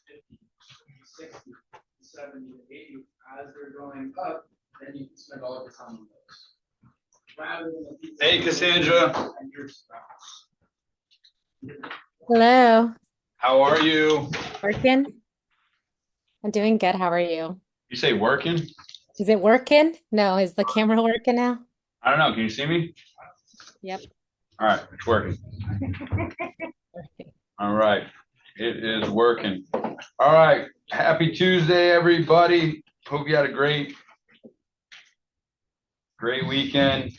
50, 60, 70 to 80, as they're going up, then you can spend all of your time on those. Rather than the people. Hey, Cassandra. And your spouse. Hello. How are you? Working? I'm doing good. How are you? You say working? Is it working? No, is the camera working now? I don't know. Can you see me? Yep. All right, it's working. All right, it is working. All right, happy Tuesday, everybody. Hope you had a great weekend.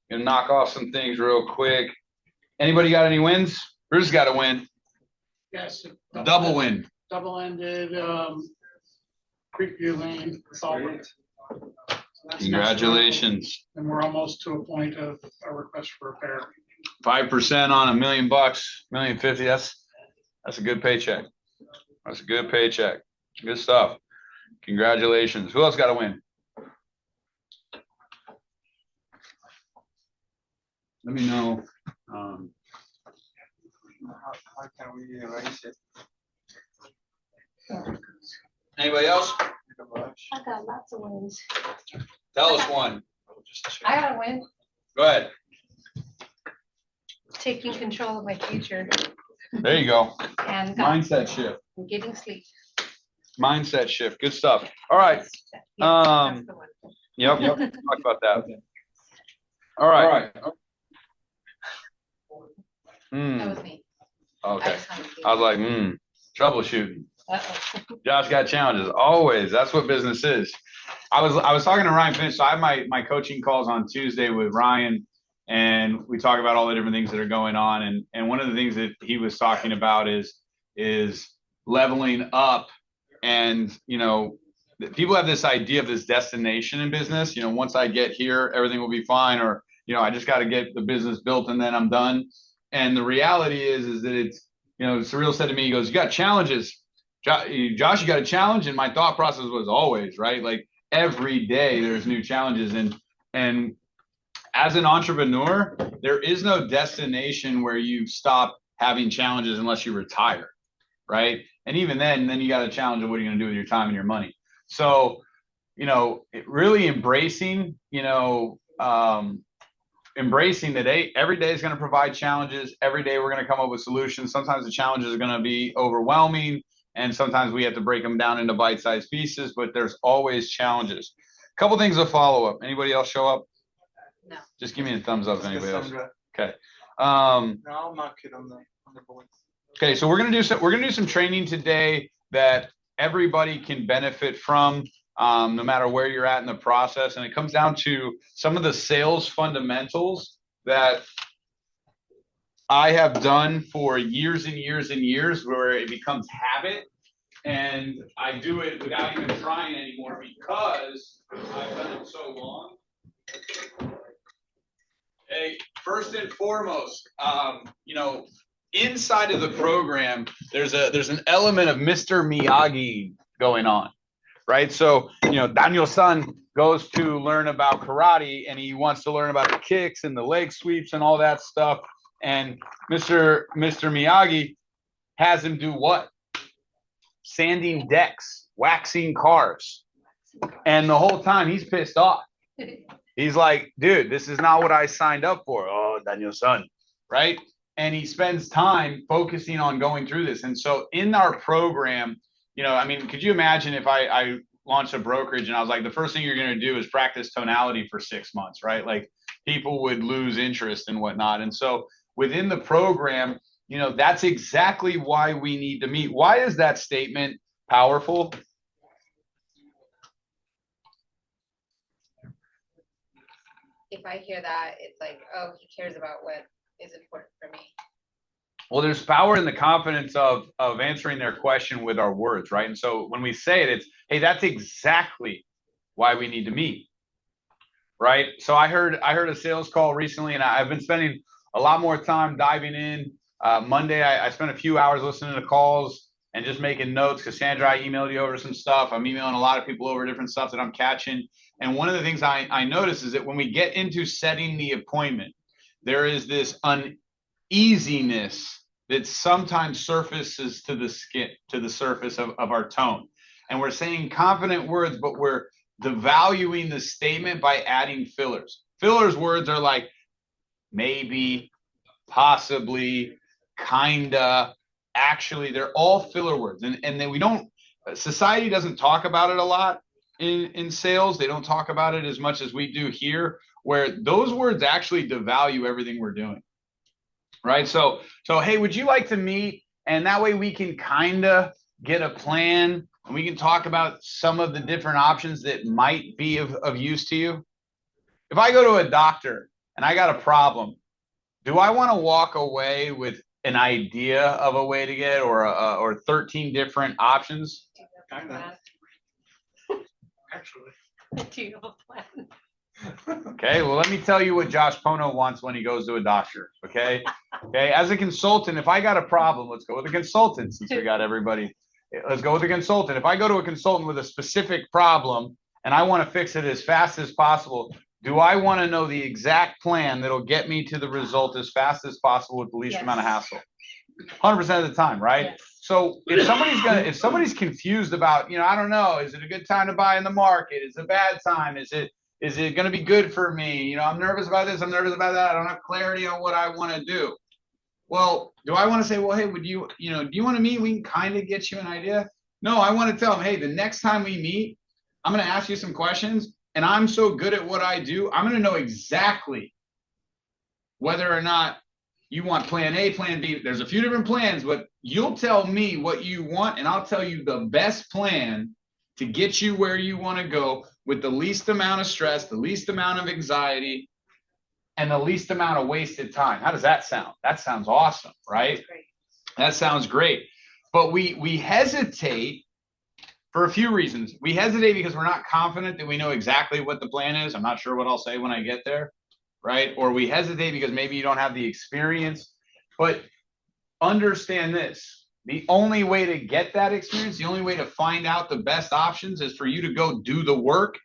Gonna knock off some things real quick. Anybody got any wins? Bruce got a win. Yes. Double win. Double-ended, Creekview Lane, solvent. So that's Congratulations. nice. And we're almost to a point of a request for repair. 5% on $1 million, $1,050,000. That's a good paycheck. That's a good paycheck. Good stuff. Congratulations. Who else got a win? Let me know. How can we erase it? Anybody else? I got lots of wins. Tell us one. I got a win, Go ahead. taking control of my future There you go. and Mindset shift. getting sleep. Mindset shift. Good stuff. All right. Yeah, that's the one. Yep. Talk about that. All right. That Hmm. was me. Okay. just wanted to- I was like, troubleshooting. Uh-oh. Josh got challenges. Always. That's what business is. I was talking to Ryan Finch. So I have my coaching calls on Tuesday with Ryan, and we talk about all the different things that are going on. And one of the things that he was talking about is leveling up. And, people have this idea of this destination in business. Once I get here, everything will be fine. Or, I just got to get the business built and then I'm done. And the reality is that it's, Surreal said to me, he goes, you got challenges. Josh, you got a challenge. And my thought process was always, right? Like every day there's new challenges. And as an entrepreneur, there is no destination where you stop having challenges unless you retire, right? And even then you got a challenge of what are you going to do with your time and your money. So, really embracing that every day is going to provide challenges. Every day we're going to come up with solutions. Sometimes the challenges are going to be overwhelming, and sometimes we have to break them down into bite-sized pieces, but there's always challenges. A couple things of follow-up. Anybody else show up? No. Just give me a thumbs up if anybody else. Okay. No, I'll mark it on the board. Okay, so we're gonna do some training today that everybody can benefit from, no matter where you're at in the process, and it comes down to some of the sales fundamentals that I have done for years and years and years, where it becomes habit, and I do it without even trying anymore because I've done it so long. Hey, first and foremost, inside of the program, there's an element of Mr. Miyagi going on, right? So, Daniel-san goes to learn about karate and he wants to learn about the kicks and the leg sweeps and all that stuff. And Mr. Miyagi has him do what? Sanding decks, waxing cars. And the whole time he's pissed off. He's like, dude, this is not what I signed up for. Oh, Daniel-san, right? And he spends time focusing on going through this. And so in our program, could you imagine if I launched a brokerage and I was like, the first thing you're going to do is practice tonality for 6 months, right? Like people would lose interest and whatnot. And so within the program, that's exactly why we need to meet. Why is that statement powerful? If I hear that, it's like, oh, he cares about what is important for me. Well, there's power in the confidence of answering their question with our words, right? And so when we say it, it's, hey, that's exactly why we need to meet, right? So I heard a sales call recently, and I've been spending a lot more time diving in. Monday, I spent a few hours listening to calls and just making notes. Cassandra, I emailed you over some stuff. I'm emailing a lot of people over different stuff that I'm catching. And one of the things I notice is that when we get into setting the appointment, there is this uneasiness that sometimes surfaces to the skin, to the surface of our tone. And we're saying confident words, but we're devaluing the statement by adding fillers. Fillers words are like maybe, possibly, kinda, actually. They're all filler words. And then we don't, society doesn't talk about it a lot in sales. They don't talk about it as much as we do here, where those words actually devalue everything we're doing. Right? So hey, would you like to meet? And that way we can kind of get a plan and we can talk about some of the different options that might be of use to you. If I go to a doctor and I got a problem, do I want to walk away with an idea of a way to get it, or 13 different options? Kinda. Actually. Do you have a plan? Okay, well, let me tell you what Josh Pono wants when he goes to a doctor. Okay, as a consultant, if I got a problem, let's go with a consultant since we got everybody. Let's go with a consultant. If I go to a consultant with a specific problem and I want to fix it as fast as possible, do I want to know the exact plan that'll get me to the result as fast as possible with the least amount of hassle? 100% of the time, right? Yes. So if somebody's confused about, I don't know, is it a good time to buy in the market? Is it a bad time? Is it going to be good for me? I'm nervous about this. I'm nervous about that. I don't have clarity on what I want to do. Well, do I want to say, well, hey, would you, do you want to meet? We can kind of get you an idea. No, I want to tell them, hey, the next time we meet, I'm going to ask you some questions. And I'm so good at what I do, I'm going to know exactly whether or not you want plan A, plan B. There's a few different plans, but you'll tell me what you want, and I'll tell you the best plan to get you where you want to go with the least amount of stress, the least amount of anxiety, and the least amount of wasted time. How does that sound? That sounds awesome, right? Great. That sounds great. But we hesitate for a few reasons. We hesitate because we're not confident that we know exactly what the plan is. I'm not sure what I'll say when I get there, right? Or we hesitate because maybe you don't have the experience. But understand this. The only way to get that experience, the only way to find out the best options is for you to go do the work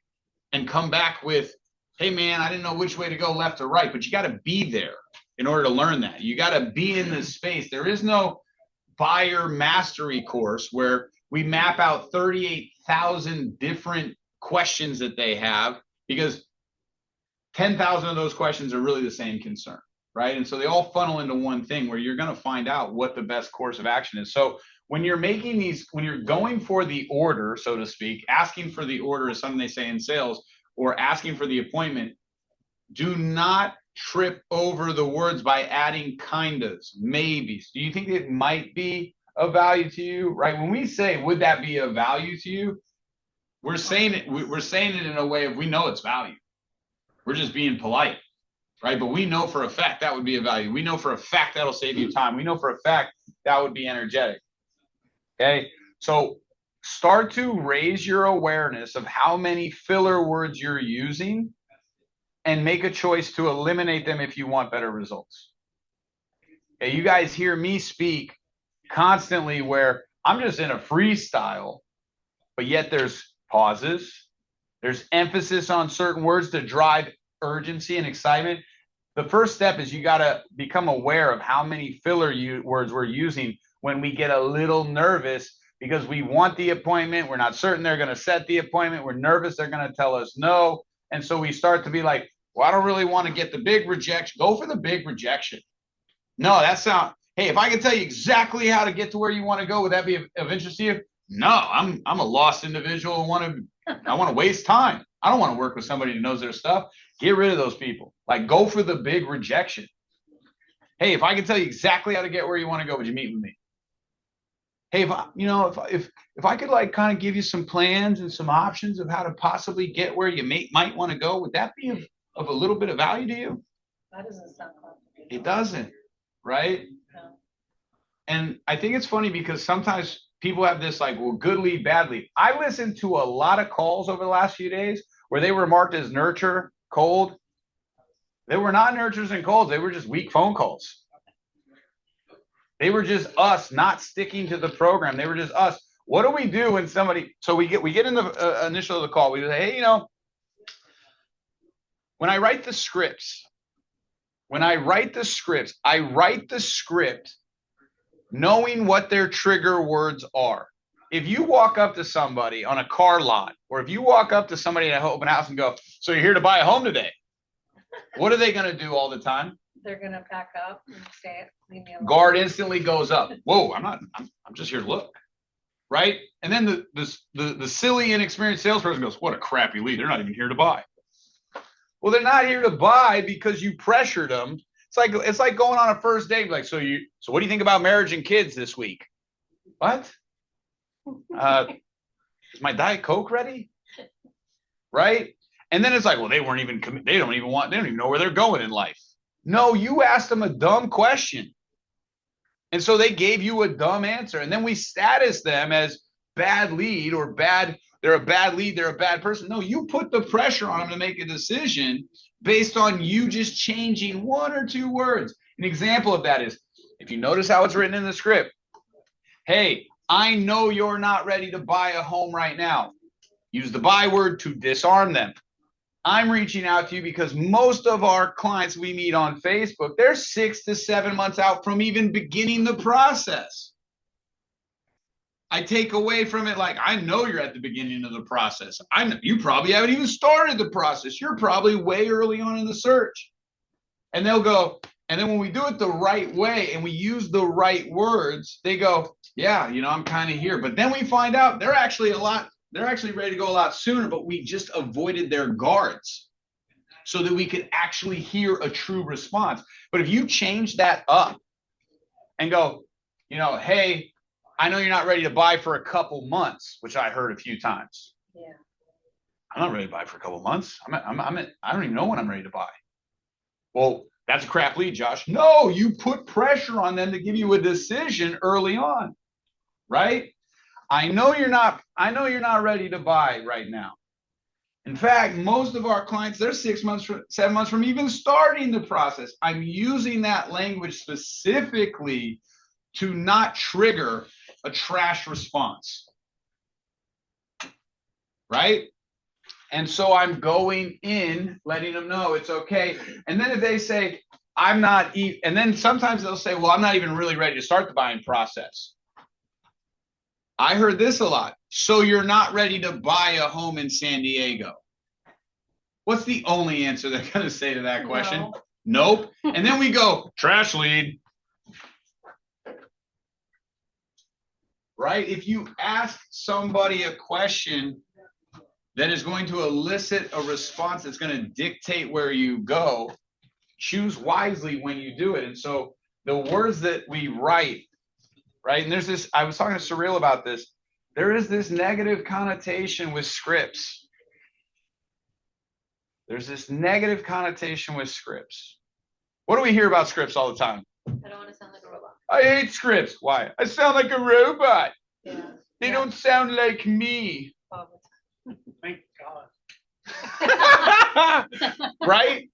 and come back with, hey, man, I didn't know which way to go, left or right. But you got to be there in order to learn that. You got to be in this space. There is no buyer mastery course where we map out 38,000 different questions that they have, because 10,000 of those questions are really the same concern, right? And so they all funnel into one thing where you're going to find out what the best course of action is. So when you're making these, when you're going for the order, so to speak, asking for the order is something they say in sales, or asking for the appointment, do not trip over the words by adding kindas, maybes. Do you think it might be of value to you, right? When we say, would that be of value to you? We're saying it in a way of, we know it's value. We're just being polite, right? But we know for a fact that would be a value. We know for a fact that'll save you time. We know for a fact that would be energetic. Okay. So start to raise your awareness of how many filler words you're using and make a choice to eliminate them if you want better results. Okay. You guys hear me speak constantly where I'm just in a freestyle, but yet there's pauses, there's emphasis on certain words to drive urgency and excitement. The first step is you got to become aware of how many filler words we're using when we get a little nervous because we want the appointment. We're not certain they're going to set the appointment. We're nervous they're going to tell us no. And so we start to be like, well, I don't really want to get the big rejection. Go for the big rejection. No, hey, if I can tell you exactly how to get to where you want to go, would that be of interest to you? No, I'm a lost individual and I want to waste time. I don't want to work with somebody who knows their stuff. Get rid of those people. Like, go for the big rejection. Hey, if I can tell you exactly how to get where you want to go, would you meet with me? Hey, if I could like kind of give you some plans and some options of how to possibly get where you might want to go, would that be of a little bit of value to you? That doesn't sound complicated. It doesn't, right? No. And I think it's funny because sometimes people have this like, well, good lead, bad lead. I listened to a lot of calls over the last few days where they were marked as nurture, cold. They were not nurtures and colds. They were just weak phone calls. They were just us not sticking to the program. They were just us. What do we do when somebody, so we get in the initial of the call. We say, hey, when I write the scripts, I write the script knowing what their trigger words are. If you walk up to somebody on a car lot, or if you walk up to somebody at an open house and go, so you're here to buy a home today, what are they going to do all the time? They're gonna pack up and say, leave me alone. Guard instantly goes up. Whoa, I'm just here to look. Right? And then the silly, inexperienced salesperson goes, what a crappy lead. They're not even here to buy. Well, they're not here to buy because you pressured them. It's like going on a first date. Like, so what do you think about marriage and kids this week? What? Is my Diet Coke ready? Right? And then it's like, well, they don't even know where they're going in life. No, you asked them a dumb question. And so they gave you a dumb answer. And then we status them as bad lead or bad. They're a bad lead. They're a bad person. No, you put the pressure on them to make a decision based on you just changing one or two words. An example of that is, if you notice how it's written in the script, hey, I know you're not ready to buy a home right now. Use the buy word to disarm them. I'm reaching out to you because most of our clients we meet on Facebook, they're 6 to 7 months out from even beginning the process. I take away from it like, I know you're at the beginning of the process. You probably haven't even started the process. You're probably way early on in the search. And they'll go, and then when we do it the right way and we use the right words, they go, yeah, I'm kind of here. But then we find out they're actually ready to go a lot sooner, but we just avoided their guards so that we could actually hear a true response. But if you change that up and go, hey, I know you're not ready to buy for a couple months, which I heard a few times. Yeah. I'm not ready to buy for a couple months. I don't even know when I'm ready to buy. Well, that's a crap lead, Josh. No, you put pressure on them to give you a decision early on, right? I know you're not ready to buy right now. In fact, most of our clients, they're 7 months from even starting the process. I'm using that language specifically to not trigger a trash response. Right? And so I'm going in, letting them know it's okay. And then if they say, and then sometimes they'll say, well, I'm not even really ready to start the buying process. I heard this a lot. So you're not ready to buy a home in San Diego. What's the only answer they're going to say to that question? No. Nope. And then we go, trash lead. Right? If you ask somebody a question that is going to elicit a response that's going to dictate where you go, choose wisely when you do it. And so the words that we write, right? And there's this, I was talking to Cyril about this. There is this negative connotation with scripts. There's this negative connotation with scripts. What do we hear about scripts all the time? I don't want to sound like a robot. I hate scripts. Why? I sound like a robot. Yeah. They don't sound like me. All the Thank God. Right?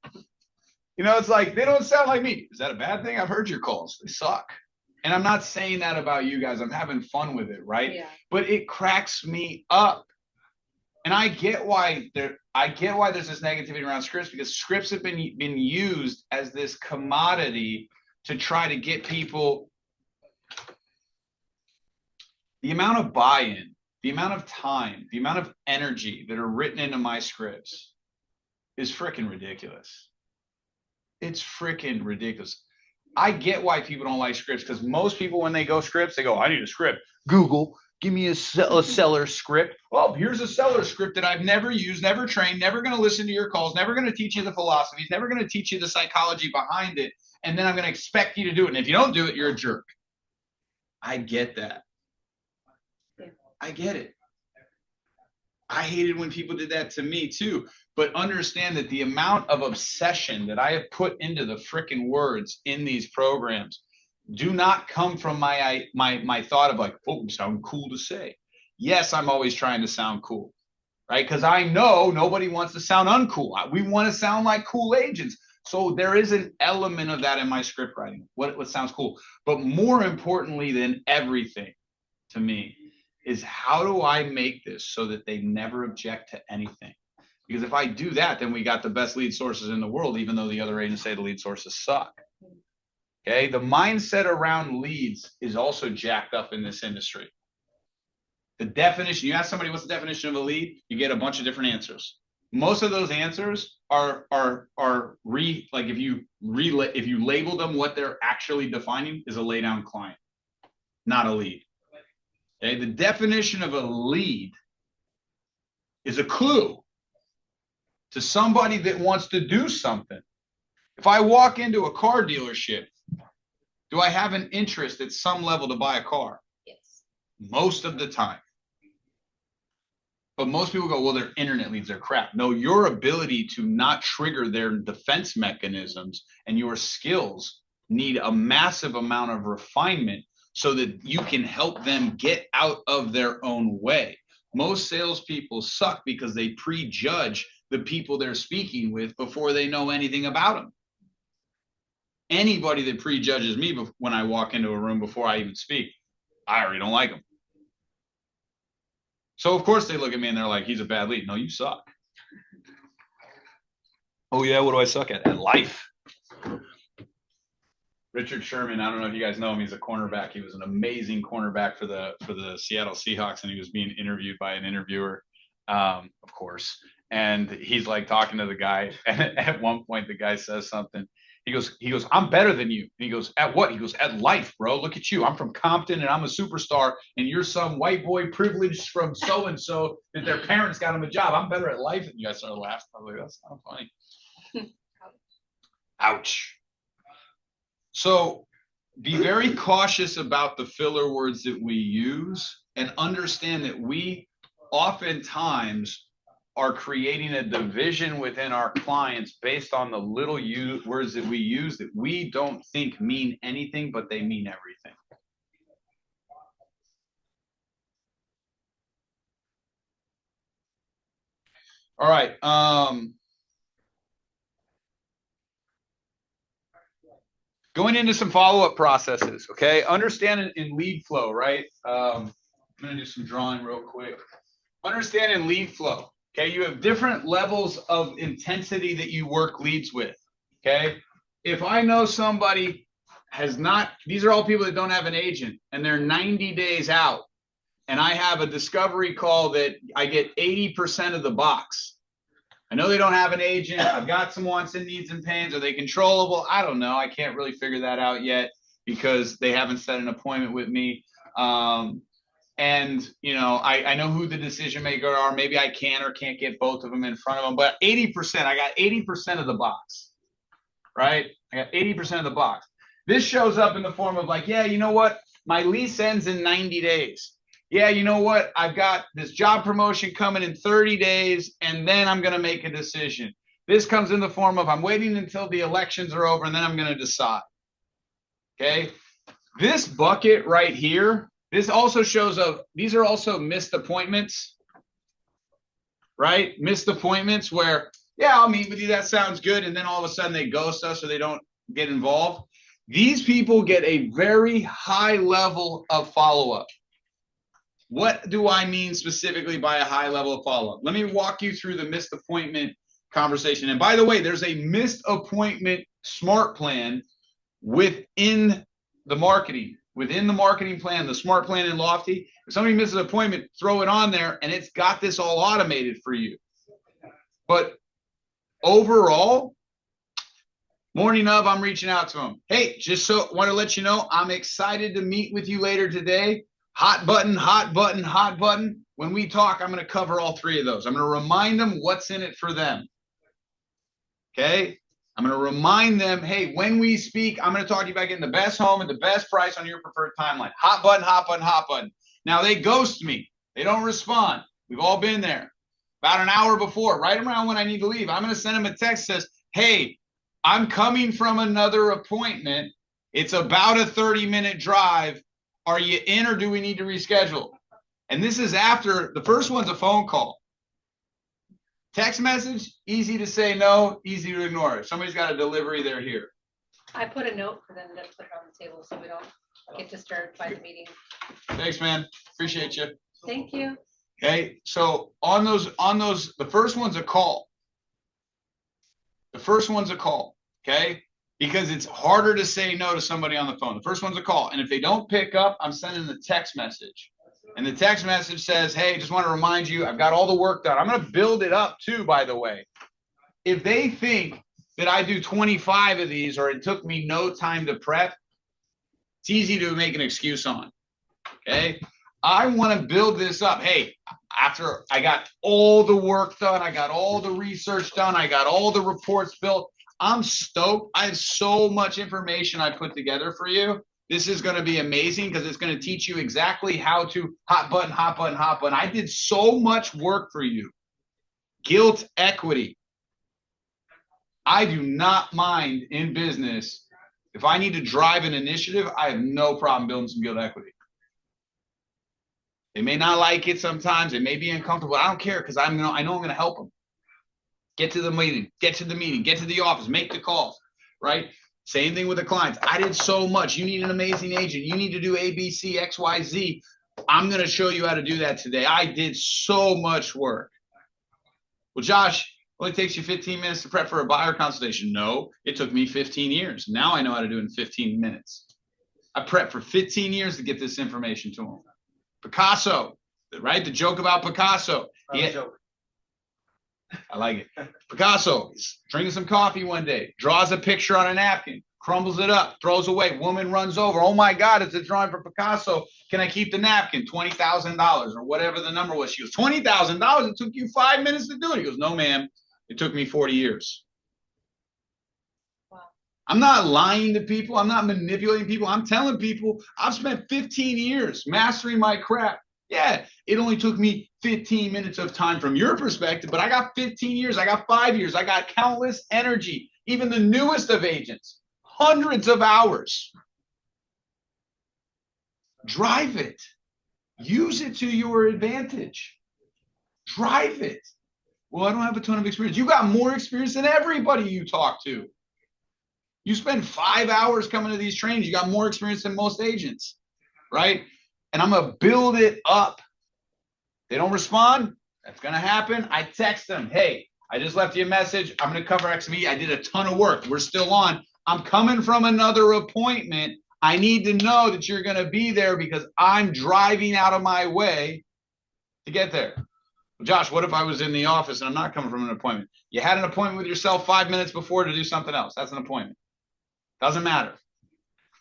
It's like, they don't sound like me. Is that a bad thing? I've heard your calls. They suck. And I'm not saying that about you guys. I'm having fun with it, right? Yeah. But it cracks me up. And I get why there's this negativity around scripts, because scripts have been used as this commodity to try to get people. The amount of buy-in, the amount of time, the amount of energy that are written into my scripts is freaking ridiculous. It's freaking ridiculous. I get why people don't like scripts, because most people, when they go scripts, they go, I need a script. Google, give me a seller script. Well, here's a seller script that I've never used, never trained, never going to listen to your calls, never going to teach you the philosophies, never going to teach you the psychology behind it. And then I'm going to expect you to do it. And if you don't do it, you're a jerk. I get that. I get it. I hated when people did that to me too. But understand that the amount of obsession that I have put into the frickin' words in these programs do not come from my thought of like, oh, sound cool to say. Yes, I'm always trying to sound cool, right? Because I know nobody wants to sound uncool. We want to sound like cool agents. So there is an element of that in my script writing, what sounds cool. But more importantly than everything to me is, how do I make this so that they never object to anything? Because if I do that, then we got the best lead sources in the world, even though the other agents say the lead sources suck. Okay. The mindset around leads is also jacked up in this industry. The definition, you ask somebody what's the definition of a lead, you get a bunch of different answers. Most of those answers are like if you label them, what they're actually defining is a lay down client, not a lead. Okay, the definition of a lead is a clue to somebody that wants to do something. If I walk into a car dealership, do I have an interest at some level to buy a car? Yes. Most of the time. But most people go, well, their internet leads, they're crap. No, your ability to not trigger their defense mechanisms and your skills need a massive amount of refinement so that you can help them get out of their own way. Most salespeople suck because they prejudge the people they're speaking with before they know anything about them. Anybody that prejudges me when I walk into a room before I even speak, I already don't like them. So of course they look at me and they're like, he's a bad lead. No, you suck. Oh yeah, what do I suck at? At life. Richard Sherman, I don't know if you guys know him, he's a cornerback. He was an amazing cornerback for the Seattle Seahawks, and he was being interviewed by an interviewer, of course. And he's like talking to the guy, and at one point the guy says something. He goes, I'm better than you. And he goes, at what? He goes, at life, bro. Look at you. I'm from Compton and I'm a superstar, and you're some white boy privileged from so-and-so that their parents got him a job. I'm better at life. And you guys started laughing. I was like, that's not funny. Ouch. So be very cautious about the filler words that we use, and understand that we oftentimes are creating a division within our clients based on the little words that we use that we don't think mean anything, but they mean everything. All right. Going into some follow-up processes, okay? Understand in lead flow, right? I'm going to do some drawing real quick. Understand in lead flow. Okay, you have different levels of intensity that you work leads with. Okay, if I know somebody has not, these are all people that don't have an agent and they're 90 days out, and I have a discovery call that I get 80% of the box. I know they don't have an agent. I've got some wants and needs and pains. Are they controllable? I don't know. I can't really figure that out yet because they haven't set an appointment with me. And, you know, I know who the decision maker are. Maybe I can or can't get both of them in front of them, but 80%, I got 80% of the box, right? I got 80% of the box. This shows up in the form of like, yeah, you know what? My lease ends in 90 days. Yeah, you know what? I've got this job promotion coming in 30 days, and then I'm going to make a decision. This comes in the form of I'm waiting until the elections are over, and then I'm going to decide. Okay? This bucket right here, this also shows up, these are also missed appointments, right? Missed appointments where, yeah, I'll meet with you, that sounds good, and then all of a sudden they ghost us or they don't get involved. These people get a very high level of follow-up. What do I mean specifically by a high level of follow-up? Let me walk you through the missed appointment conversation. And by the way, there's a missed appointment smart plan within the marketing plan, the smart plan in Lofty. If somebody misses an appointment, throw it on there, and it's got this all automated for you. But overall, morning of, I'm reaching out to them. Hey, just so want to let you know, I'm excited to meet with you later today. Hot button, hot button, hot button. When we talk, I'm going to cover all three of those. I'm going to remind them what's in it for them. Okay? I'm going to remind them, hey, when we speak, I'm going to talk to you about getting the best home at the best price on your preferred timeline. Hot button, hot button, hot button. Now, they ghost me. They don't respond. We've all been there. About an hour before, right around when I need to leave, I'm going to send them a text that says, hey, I'm coming from another appointment. It's about a 30-minute drive. Are you in or do we need to reschedule? And this is after, the first one's a phone call. Text message, easy to say no, easy to ignore. If somebody's got a delivery, they're here. I put a note for them to put it on the table so we don't get disturbed by the meeting. Thanks, man. Appreciate you. Thank you. Okay, so on those, the first one's a call. The first one's a call, okay? because it's harder to say no to somebody on the phone. The first one's a call. And if they don't pick up, I'm sending the text message. And the text message says, hey, just want to remind you, I've got all the work done. I'm going to build it up too, by the way. If they think that I do 25 of these or it took me no time to prep, it's easy to make an excuse on. Okay. I want to build this up. Hey, after I got all the work done, I got all the research done, I got all the reports built, I'm stoked. I have so much information I put together for you. This is going to be amazing because it's going to teach you exactly how to hot button, hot button, hot button. I did so much work for you. Guilt equity. I do not mind in business. If I need to drive an initiative, I have no problem building some guilt equity. They may not like it sometimes. They may be uncomfortable. I don't care because I know I'm going to help them. Get to the meeting, get to the office, make the calls, right? Same thing with the clients. I did so much. You need an amazing agent. You need to do A, B, C, X, Y, Z. I'm going to show you how to do that today. I did so much work. Well, Josh, it only takes you 15 minutes to prep for a buyer consultation. No, it took me 15 years. Now I know how to do it in 15 minutes. I prepped for 15 years to get this information to them. Picasso, right? The joke about Picasso. I like it. Picasso is drinking some coffee one day, draws a picture on a napkin, crumbles it up, throws away. Woman runs over. Oh my God, it's a drawing for Picasso. Can I keep the napkin? $20,000 or whatever the number was. She goes, $20,000? It took you 5 minutes to do it. He goes, no, ma'am. It took me 40 years. Wow. I'm not lying to people. I'm not manipulating people. I'm telling people I've spent 15 years mastering my craft. Yeah, it only took me 15 minutes of time from your perspective, but I got 15 years. I got 5 years. I got countless energy. Even the newest of agents, hundreds of hours. Drive it. Use it to your advantage. Drive it. Well, I don't have a ton of experience. You got more experience than everybody you talk to. You spend 5 hours coming to these trainings. You got more experience than most agents, right? And I'm going to build it up. They don't respond. That's going to happen. I text them. Hey, I just left you a message. I'm going to cover XV. I did a ton of work. We're still on. I'm coming from another appointment. I need to know that you're going to be there because I'm driving out of my way to get there. Well, Josh, what if I was in the office and I'm not coming from an appointment? You had an appointment with yourself 5 minutes before to do something else. That's an appointment. Doesn't matter.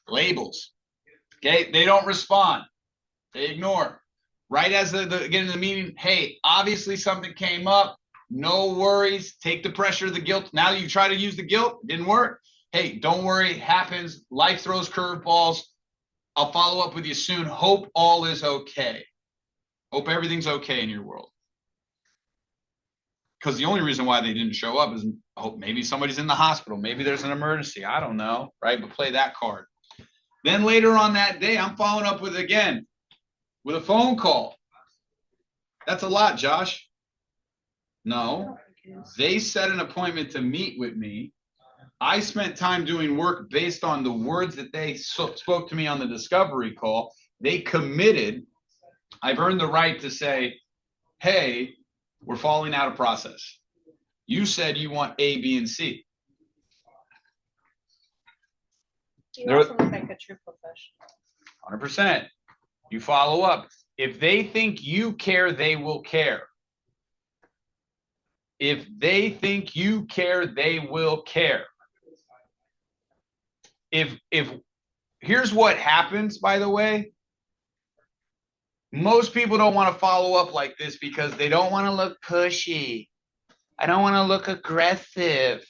Labels. Okay. They don't respond. They ignore. Right as they get in the meeting, hey, obviously something came up. No worries. Take the pressure of the guilt. Now you try to use the guilt. Didn't work. Hey, don't worry. It happens. Life throws curveballs. I'll follow up with you soon. Hope all is okay. Hope everything's okay in your world. Because the only reason why they didn't show up is, oh, maybe somebody's in the hospital. Maybe there's an emergency. I don't know. Right? But play that card. Then later on that day, I'm following up with a phone call. That's a lot, Josh. No, they set an appointment to meet with me. I spent time doing work based on the words that they spoke to me on the discovery call. They committed. I've earned the right to say, hey, we're falling out of process. You said you want A, B, and C. You also look like a true professional. 100%. You follow up. If they think you care, they will care. If they think you care, they will care. If here's what happens, by the way. Most people don't want to follow up like this because they don't want to look pushy. I don't want to look aggressive.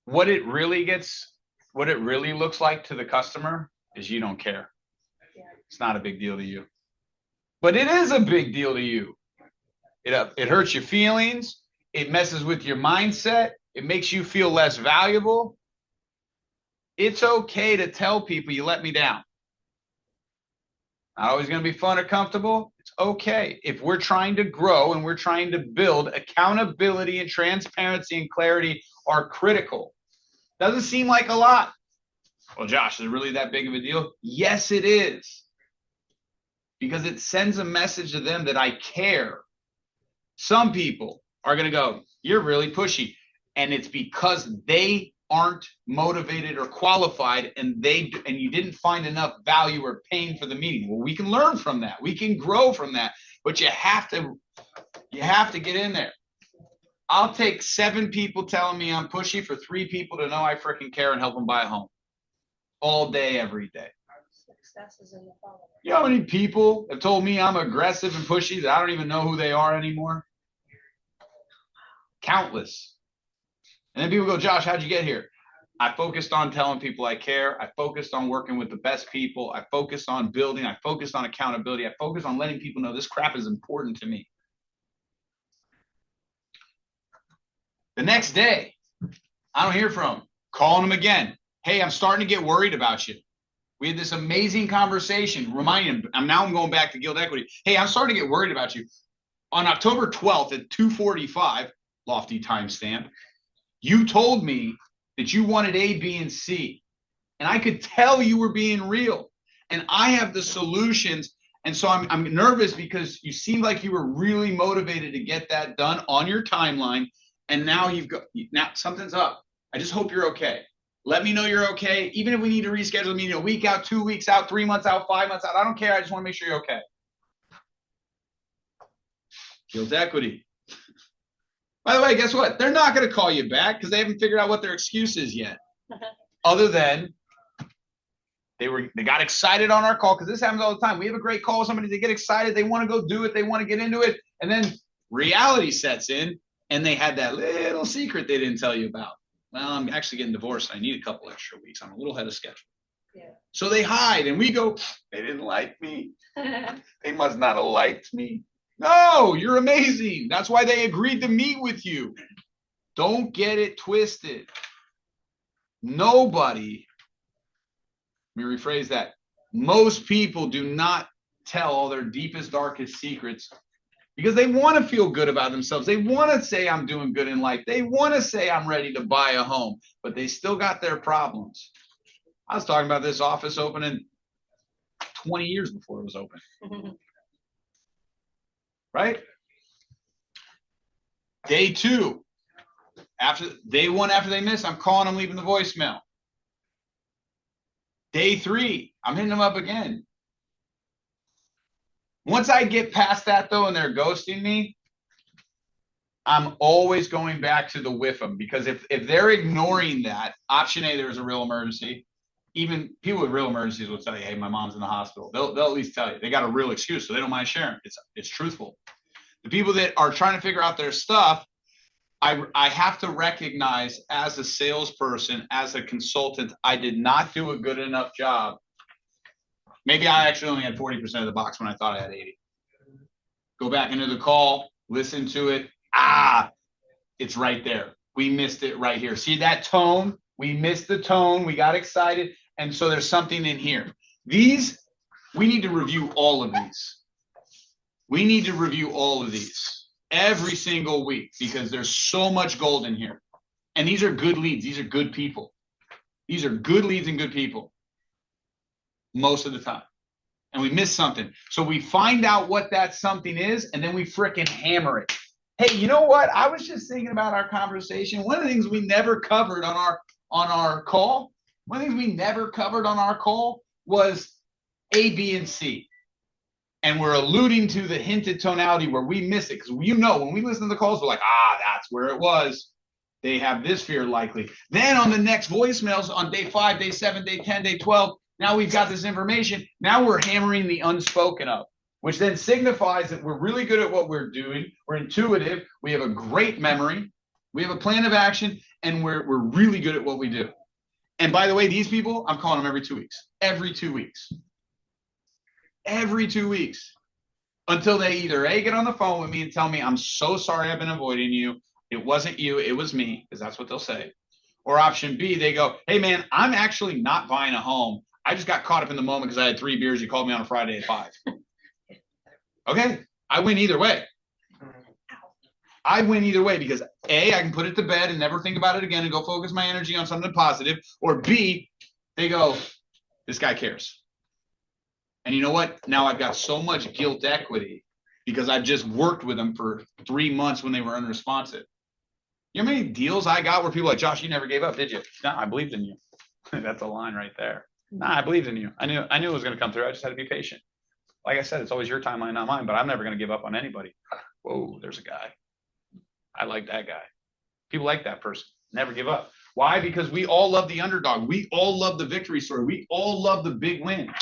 What it really looks like to the customer is you don't care. It's not a big deal to you. But it is a big deal to you. It hurts your feelings. It messes with your mindset. It makes you feel less valuable. It's okay to tell people you let me down. Not always going to be fun or comfortable. It's okay. If we're trying to grow and we're trying to build, accountability and transparency and clarity are critical. Doesn't seem like a lot. Well, Josh, is it really that big of a deal? Yes, it is. because it sends a message to them that I care. Some people are going to go, you're really pushy. And it's because they aren't motivated or qualified, and you didn't find enough value or pain for the meeting. Well, we can learn from that. We can grow from that, but you have to get in there. I'll take 7 people telling me I'm pushy for 3 people to know I freaking care and help them buy a home all day, every day. Success is in the following. You know how many people have told me I'm aggressive and pushy that I don't even know who they are anymore? Countless. And then people go, Josh, how'd you get here? I focused on telling people I care. I focused on working with the best people. I focused on building. I focused on accountability. I focused on letting people know this crap is important to me. The next day, I don't hear from them. Calling them again. Hey, I'm starting to get worried about you. We had this amazing conversation. Reminding him, now I'm going back to Guild Equity. Hey, I'm starting to get worried about you. On October 12th at 2:45, lofty timestamp, you told me that you wanted A, B, and C. And I could tell you were being real. And I have the solutions. And so I'm nervous because you seemed like you were really motivated to get that done on your timeline. And now now something's up. I just hope you're okay. Let me know you're okay. Even if we need to reschedule the meeting a week out, 2 weeks out, 3 months out, 5 months out, I don't care. I just want to make sure you're okay. Guild Equity. By the way, guess what? They're not going to call you back because they haven't figured out what their excuse is yet. Other than they got excited on our call, because this happens all the time. We have a great call with somebody, they get excited, they want to go do it, they want to get into it, and then reality sets in, and they had that little secret they didn't tell you about. Well, I'm actually getting divorced. I need a couple extra weeks. I'm a little ahead of schedule. Yeah. So they hide, and we go, they didn't like me. They must not have liked me. No, you're amazing. That's why they agreed to meet with you. Don't get it twisted. Nobody, let me rephrase that. Most people do not tell all their deepest, darkest secrets because they want to feel good about themselves. They want to say I'm doing good in life. They want to say I'm ready to buy a home, but they still got their problems. I was talking about this office opening 20 years before it was open. Right? Day 2, day 1 after they miss, I'm calling them, leaving the voicemail. Day 3, I'm hitting them up again. Once I get past that though, and they're ghosting me, I'm always going back to the whiff them, because if they're ignoring that, option A, there's a real emergency. Even people with real emergencies will tell you, hey, my mom's in the hospital. They'll at least tell you. They got a real excuse, so they don't mind sharing. It's truthful. The people that are trying to figure out their stuff, I have to recognize as a salesperson, as a consultant, I did not do a good enough job. Maybe I actually only had 40% of the box when I thought I had 80. Go back into the call, listen to it. It's right there. We missed it right here. See that tone? We missed the tone. We got excited. And so there's something in here. We need to review all of these. We need to review all of these every single week because there's so much gold in here. And these are good leads. These are good people. These are good leads and good people most of the time. And we miss something. So we find out what that something is, and then we frickin' hammer it. Hey, you know what? I was just thinking about our conversation. One of the things we never covered on our call, was A, B, and C. And we're alluding to the hinted tonality where we miss it. Because when we listen to the calls, we're like, that's where it was. They have this fear likely. Then on the next voicemails on day 5, day 7, day 10, day 12, now we've got this information. Now we're hammering the unspoken up, which then signifies that we're really good at what we're doing. We're intuitive. We have a great memory. We have a plan of action, and we're really good at what we do. And by the way, these people, I'm calling them every 2 weeks. Every 2 weeks. Every 2 weeks. Until they either A, get on the phone with me and tell me, I'm so sorry I've been avoiding you. It wasn't you, it was me, because that's what they'll say. Or option B, they go, hey man, I'm actually not buying a home. I just got caught up in the moment because I had 3 beers. You called me on a Friday at 5. Okay, I win either way. I win either way because A, I can put it to bed and never think about it again and go focus my energy on something positive. Or B, they go, this guy cares. And you know what? Now I've got so much guilt equity because I've just worked with them for 3 months when they were unresponsive. You know how many deals I got where people are like, Josh, you never gave up, did you? No, I believed in you. That's a line right there. Nah, I believed in you. I knew it was going to come through. I just had to be patient. Like I said, it's always your timeline, not mine, but I'm never going to give up on anybody. Whoa, there's a guy. I like that guy. People like that person. Never give up. Why? Because we all love the underdog. We all love the victory story. We all love the big win.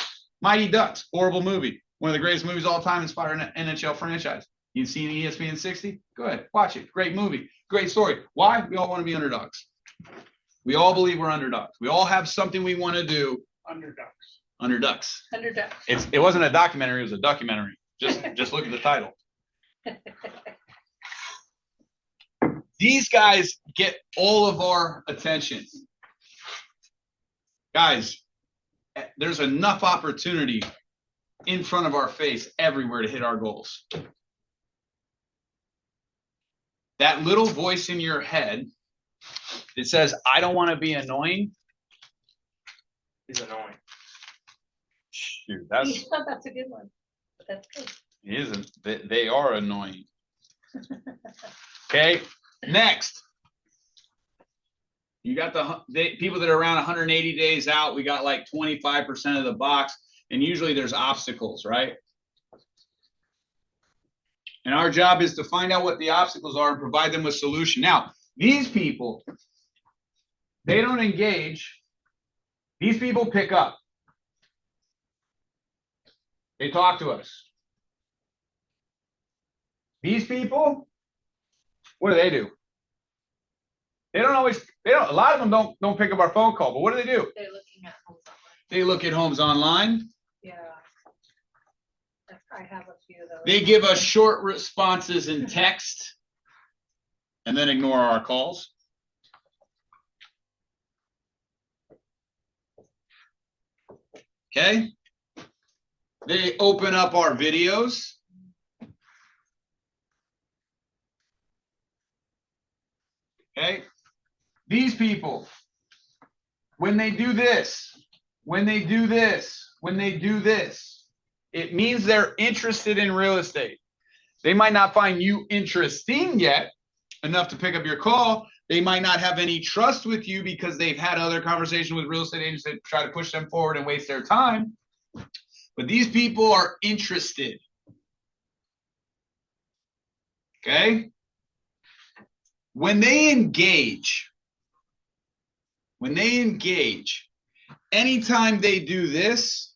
Mighty Ducks, horrible movie. One of the greatest movies of all time, inspired an NHL franchise. You've seen ESPN 60? Go ahead, watch it. Great movie. Great story. Why? We all want to be underdogs. We all believe we're underdogs. We all have something we want to do. Underdogs. Underducks. Underdog. It wasn't a documentary, it was a documentary. Just look at the title. These guys get all of our attention. Guys, there's enough opportunity in front of our face everywhere to hit our goals. That little voice in your head that says, I don't want to be annoying, is annoying. Shoot, that's a good one. But that's good. it isn't. They are annoying. Okay, next. You got the people that are around 180 days out. We got like 25% of the box, and usually there's obstacles, right? And our job is to find out what the obstacles are and provide them with solution. Now, these people, they don't engage. These people pick up. They talk to us. These people, what do? They don't always, a lot of them don't pick up our phone call, but what do? They're looking at homes online. They look at homes online. Yeah. I have a few of those. They give us short responses in text and then ignore our calls. Okay. They open up our videos. Okay. These people, when they do this, it means they're interested in real estate. They might not find you interesting yet enough to pick up your call. They might not have any trust with you because they've had other conversations with real estate agents that try to push them forward and waste their time. But these people are interested. Okay? When they engage, anytime they do this,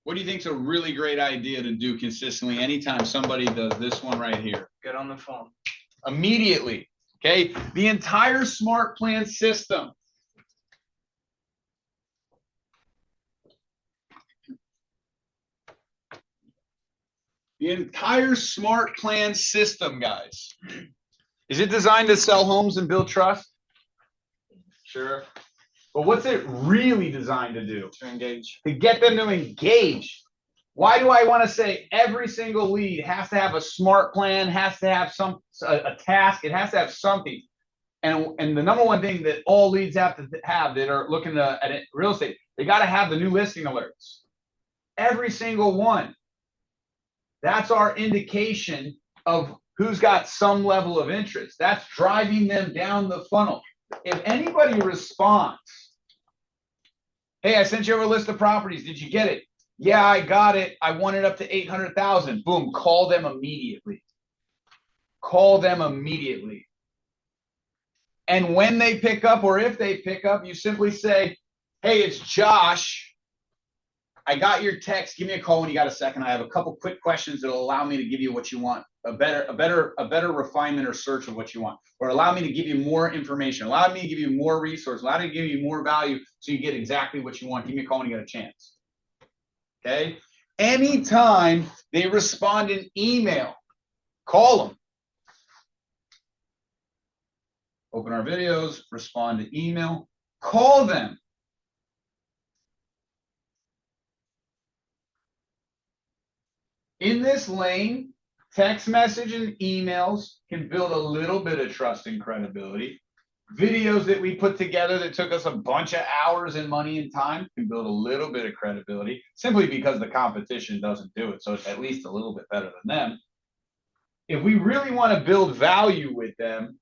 what do you think is a really great idea to do consistently anytime somebody does this one right here? Get on the phone. Immediately, okay? The entire smart plan system. The entire smart plan system, guys. Is it designed to sell homes and build trust? Sure. But what's it really designed to do? To engage. To get them to engage. Why do I want to say every single lead has to have a smart plan, has to have a task, it has to have something. And the number one thing that all leads have to have that are looking at real estate, they got to have the new listing alerts. Every single one. That's our indication of who's got some level of interest. That's driving them down the funnel. If anybody responds, hey, I sent you over a list of properties. Did you get it? Yeah, I got it. I want it up to 800,000. Boom, call them immediately. Call them immediately. And when they pick up, or if they pick up, you simply say, hey, it's Josh. I got your text. Give me a call when you got a second. I have a couple quick questions that'll allow me to give you what you want, a better refinement or search of what you want, or allow me to give you more information, allow me to give you more resource, allow me to give you more value so you get exactly what you want. Give me a call when you got a chance. Okay? Anytime they respond in email, call them. Open our videos, respond to email, call them. In this lane, text message and emails can build a little bit of trust and credibility. videos that we put together that took us a bunch of hours and money and time can build a little bit of credibility simply because the competition doesn't do it. So it's at least a little bit better than them. If we really want to build value with them,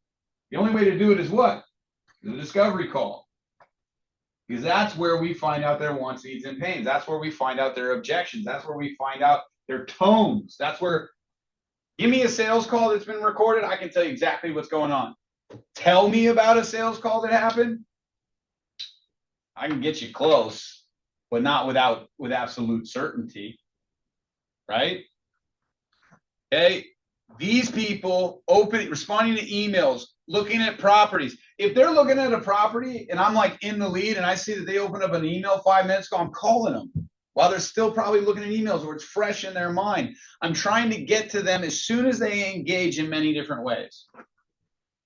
the only way to do it is what? The discovery call. Because that's where we find out their wants, needs, and pains. That's where we find out their objections. That's where we find out their tones. That's where, give me a sales call that's been recorded. I can tell you exactly what's going on. Tell me about a sales call that happened. I can get you close, but not with absolute certainty. Right? Okay. These people responding to emails, looking at properties. If they're looking at a property and I'm like in the lead and I see that they opened up an email 5 minutes ago, I'm calling them while they're still probably looking at emails or it's fresh in their mind. I'm trying to get to them as soon as they engage in many different ways.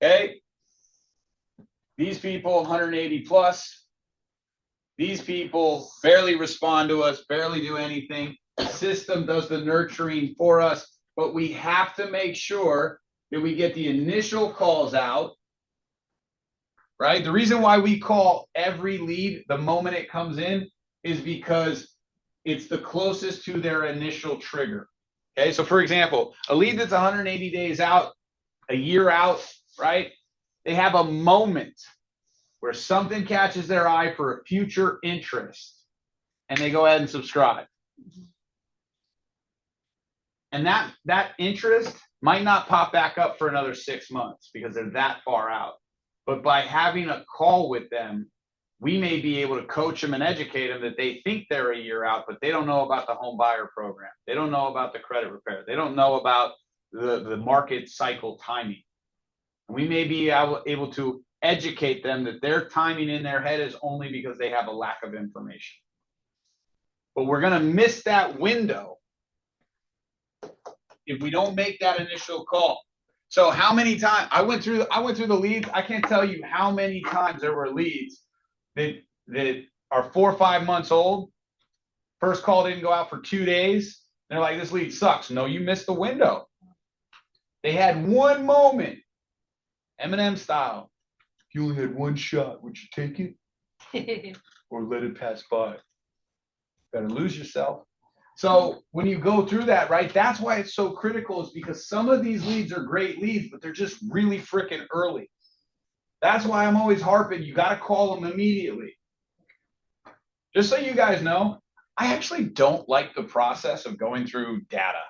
Okay. These people, 180 plus. These people barely respond to us, barely do anything. The system does the nurturing for us. But we have to make sure that we get the initial calls out, right? The reason why we call every lead the moment it comes in is because it's the closest to their initial trigger. Okay, so for example, a lead that's 180 days out, a year out, right? They have a moment where something catches their eye for a future interest and they go ahead and subscribe. And that interest might not pop back up for another 6 months because they're that far out. But by having a call with them, we may be able to coach them and educate them that they think they're a year out, but they don't know about the home buyer program. They don't know about the credit repair. They don't know about the market cycle timing. And we may be able to educate them that their timing in their head is only because they have a lack of information. But we're going to miss that window if we don't make that initial call. So how many times I went through the leads, I can't tell you how many times there were leads that are 4 or 5 months old. First call didn't go out for 2 days. They're like, this lead sucks. No, you missed the window. They had one moment, Eminem style. If you only had one shot, would you take it or let it pass by? Better lose yourself. So when you go through that, right, that's why it's so critical, is because some of these leads are great leads, but they're just really freaking early. That's why I'm always harping, you got to call them immediately. Just so you guys know, I actually don't like the process of going through data.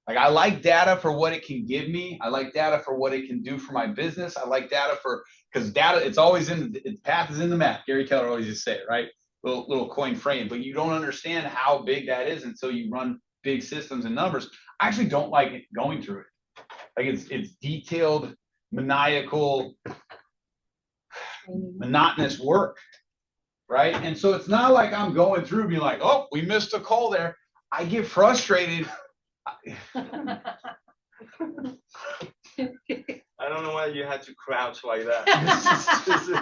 Like, I like data for what it can give me. I like data for what it can do for my business. I like data because data, it's always its path is in the map. Gary Keller always used to say it, right? Little coin frame, but you don't understand how big that is until you run big systems and numbers. I actually don't like it going through it. Like, it's detailed, maniacal, monotonous work, right? And so it's not like I'm going through being like, oh, we missed a call there. I get frustrated. I don't know why you had to crouch like that.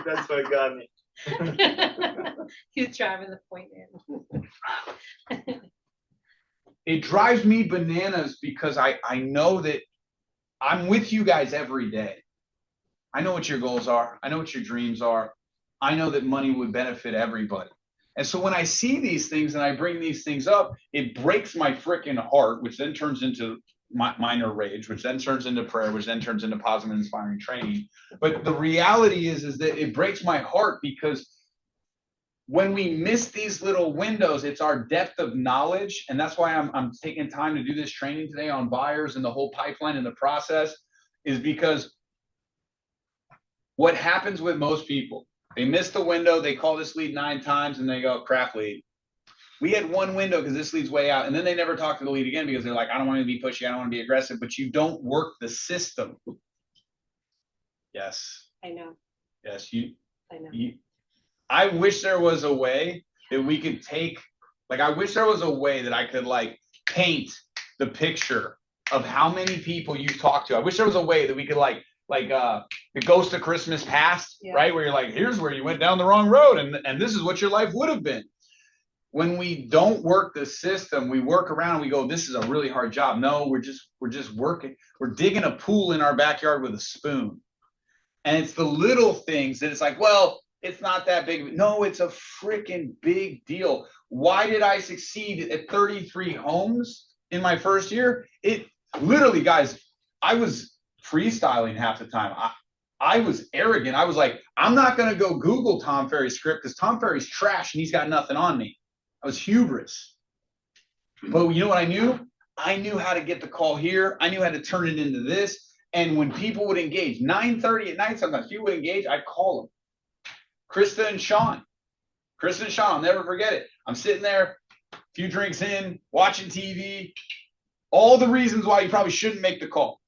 That's what got me. He's driving the point in. It drives me bananas because I know that I'm with you guys every day. I know what your goals are. I know what your dreams are. I know that money would benefit everybody. And so when I see these things and I bring these things up, it breaks my freaking heart, which then turns into minor rage, which then turns into prayer, which then turns into positive and inspiring training. But the reality is that it breaks my heart because when we miss these little windows, it's our depth of knowledge. And that's why I'm taking time to do this training today on buyers and the whole pipeline and the process, is because what happens with most people, they miss the window, they call this lead 9 times and they go, crap lead. We had one window because this lead's way out, and then they never talk to the lead again because they're like, I don't want to be pushy, I don't want to be aggressive, but you don't work the system. Yes. I know. Yes, I know. I wish there was a way that we could take, like, I wish there was a way that I could like paint the picture of how many people you've talked to. I wish there was a way that we could like the Ghost of Christmas Past, Yeah. right? Where you're like, here's where you went down the wrong road, and this is what your life would have been. When we don't work the system, we work around and we go, this is a really hard job. No, we're just working. We're digging a pool in our backyard with a spoon. And it's the little things that it's like, well, it's not that big. No, it's a freaking big deal. Why did I succeed at 33 homes in my first year? It literally, guys, I was freestyling half the time. I was arrogant. I was like, I'm not going to go Google Tom Ferry's script because Tom Ferry's trash and he's got nothing on me. I was hubris. But you know what I knew? I knew how to get the call here. I knew how to turn it into this. And when people would engage, 9:30 at night sometimes, people would engage, I'd call them. Krista and Sean, I'll never forget it. I'm sitting there, a few drinks in, watching TV. All the reasons why you probably shouldn't make the call.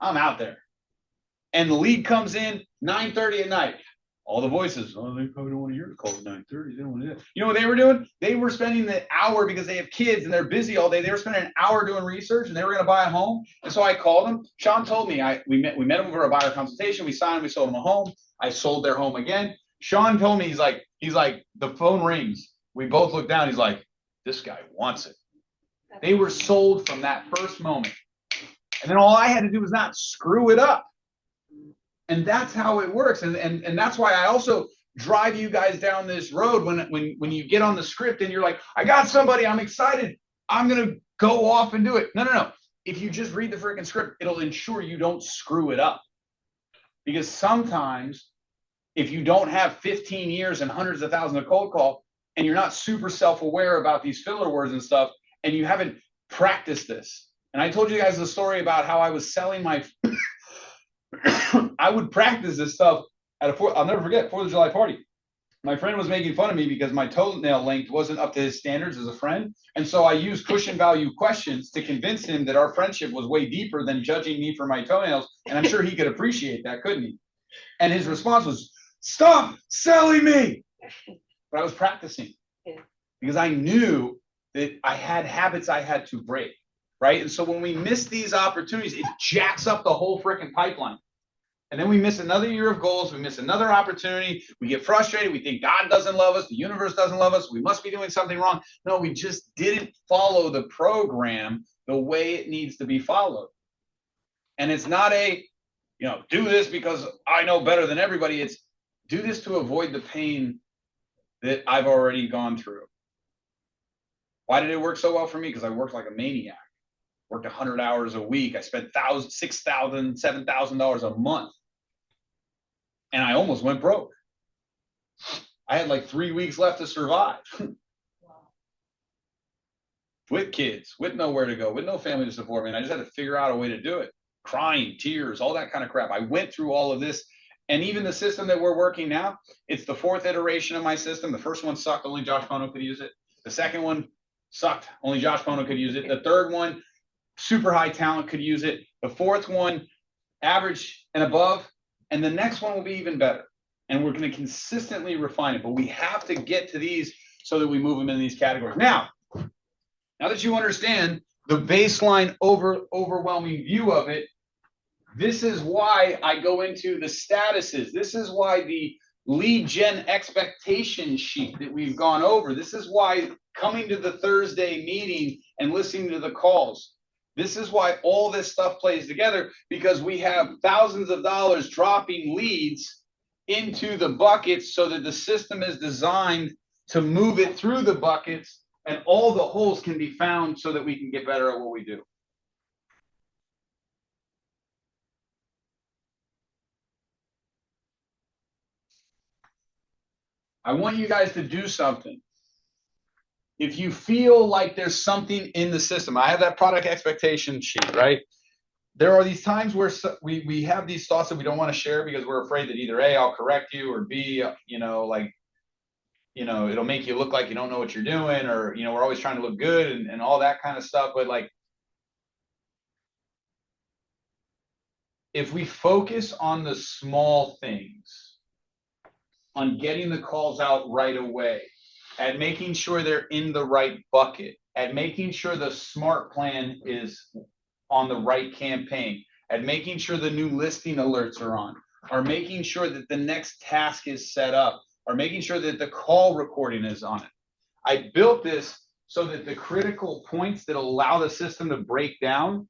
I'm out there. And the lead comes in 9:30 at night. All the voices, oh, they probably don't want to hear the call at 9:30. They don't want to do that. You know what they were doing? They were spending the hour because they have kids and they're busy all day. They were spending an hour doing research and they were going to buy a home. And so I called them. Sean told me we met them for a buyer consultation. We signed, we sold them a home. I sold their home again. Sean told me, he's like, the phone rings. We both look down. He's like, this guy wants it. They were sold from that first moment. And then all I had to do was not screw it up. And that's how it works. And that's why I also drive you guys down this road when you get on the script and you're like, I got somebody, I'm excited, I'm going to go off and do it. No. If you just read the freaking script, it'll ensure you don't screw it up. Because sometimes if you don't have 15 years and hundreds of thousands of cold call and you're not super self-aware about these filler words and stuff, and you haven't practiced this. And I told you guys the story about how I was selling my I would practice this stuff at I'll never forget, 4th of July party. My friend was making fun of me because my toenail length wasn't up to his standards as a friend. And so I used cushion value questions to convince him that our friendship was way deeper than judging me for my toenails. And I'm sure he could appreciate that, couldn't he? And his response was, stop selling me. But I was practicing because I knew that I had habits I had to break. Right. And so when we miss these opportunities, it jacks up the whole freaking pipeline. And then we miss another year of goals. We miss another opportunity. We get frustrated. We think God doesn't love us. The universe doesn't love us. We must be doing something wrong. No, we just didn't follow the program the way it needs to be followed. And it's not do this because I know better than everybody. It's do this to avoid the pain that I've already gone through. Why did it work so well for me? Because I worked like a maniac. Worked 100 hours a week. I spent $6,000, $7,000 a month. And I almost went broke. I had like 3 weeks left to survive. With kids, with nowhere to go, with no family to support me. And I just had to figure out a way to do it. Crying, tears, all that kind of crap. I went through all of this. And even the system that we're working now, it's the 4th iteration of my system. The first one sucked. Only Josh Pono could use it. The second one sucked. Only Josh Pono could use it. The third one, super high talent could use it. The fourth one, average and above. And the next one will be even better. And we're going to consistently refine it. But we have to get to these so that we move them in these categories. Now that you understand the baseline overwhelming view of it, this is why I go into the statuses. This is why the lead gen expectation sheet that we've gone over. This is why coming to the Thursday meeting and listening to the calls. This is why all this stuff plays together, because we have thousands of dollars dropping leads into the buckets so that the system is designed to move it through the buckets and all the holes can be found so that we can get better at what we do. I want you guys to do something. If you feel like there's something in the system, I have that product expectation sheet, right? There are these times where we have these thoughts that we don't want to share because we're afraid that either A, I'll correct you, or B, it'll make you look like you don't know what you're doing, or, we're always trying to look good and all that kind of stuff. But like, if we focus on the small things, on getting the calls out right away, at making sure they're in the right bucket, at making sure the smart plan is on the right campaign, at making sure the new listing alerts are on, or making sure that the next task is set up, or making sure that the call recording is on it. I built this so that the critical points that allow the system to break down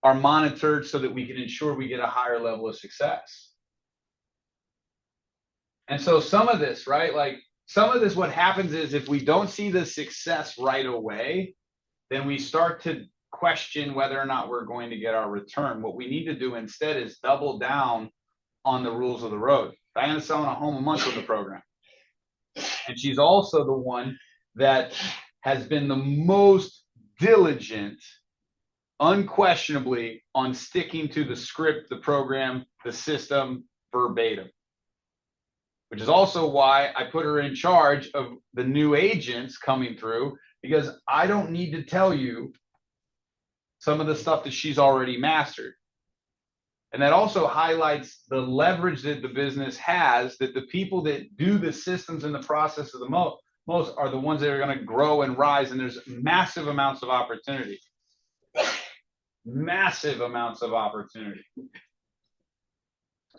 are monitored so that we can ensure we get a higher level of success. And so some of this, right? Like some of this, what happens is if we don't see the success right away, then we start to question whether or not we're going to get our return. What we need to do instead is double down on the rules of the road. Diana's selling a home a month with the program. And she's also the one that has been the most diligent, unquestionably, on sticking to the script, the program, the system, verbatim. Which is also why I put her in charge of the new agents coming through, because I don't need to tell you some of the stuff that she's already mastered. And that also highlights the leverage that the business has, that the people that do the systems and the process of the most are the ones that are going to grow and rise. And there's massive amounts of opportunity. Massive amounts of opportunity.